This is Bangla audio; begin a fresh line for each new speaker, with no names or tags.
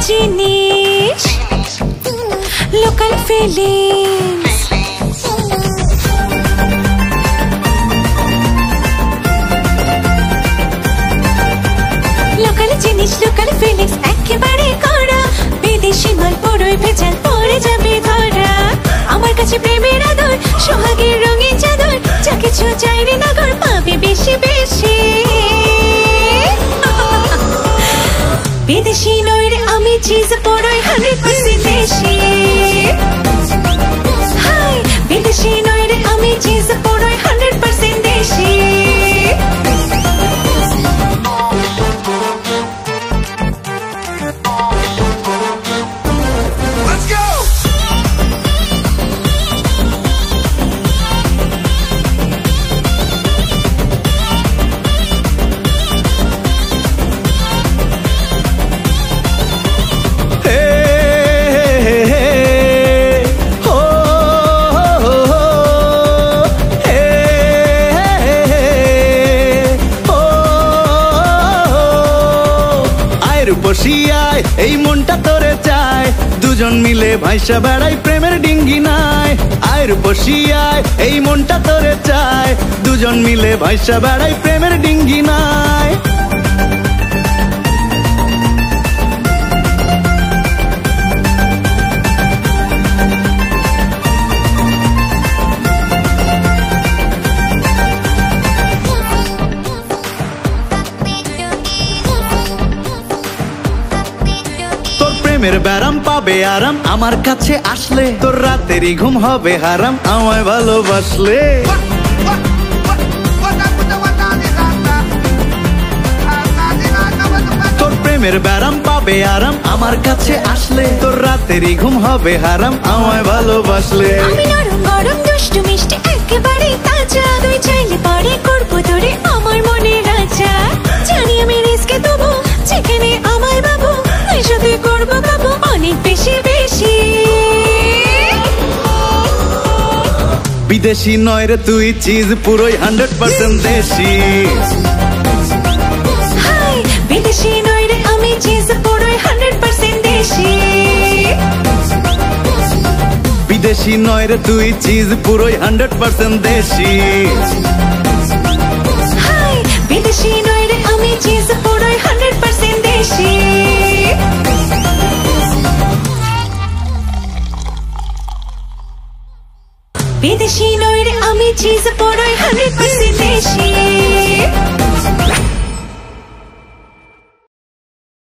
জিনিস লোকাল ফিলিংস লোকাল জিনিস লোকাল ফিলিংস একেবারে কড়া বিদেশি মাল পুরোই ভেজাল পড়ে যাবে ধরা আমার কাছে প্রেমের আদর সোহাগের রঙিন চাদর যা কিছু চাইরে নগর পাবে বেশি বেশি বিদেশি নই রে আমি চিজ পুরোই 100% দেশি হাই বিদেশি নই রে আমি চিজ পুরোই 100% দেশি
বসিয়ায় এই মনটা তোরে চায় দুজন মিলে ভাইসা বেড়াই প্রেমের ডিঙ্গি নাই আয়ের বসিয়ায় এই মনটা তোরে চায় দুজন মিলে ভাইসা বেড়াই প্রেমের ডিঙ্গি নাই প্রেমের ব্যারাম পাবে আরাম আমার কাছে আসলে তোর রাতেরই ঘুম হবে হারাম আমায় ভালোবাসলে তোর প্রেমের ব্যারাম পাবে আরাম আমার কাছে আসলে তোর রাতেরই ঘুম হবে হারাম আমায় ভালোবাসলে
আমি নরম গরম দুষ্টু মিষ্টি একেবারে তাজা তুই চাইলে পরে করবো তোরে আমার মনে রাজা জানি আমি রিস্কে দেবো যেখানে আমায় বাবু তুই সাথে করবো কাবু অনেক বেশি বেশি
বিদেশি নয় রে তুই চিজ পুরোই 100% দেশি
হাই বিদেশি নই রে আমি চিজ পুরোই 100% দেশি
বিদেশি নয় রে তুই চিজ পুরোই 100% দেশি
হাই বিদেশি নই রে আমি চিজ পুরোই 100% দেশি বিদেশি নই রে আমি চিজ পুরোই 100% দেশি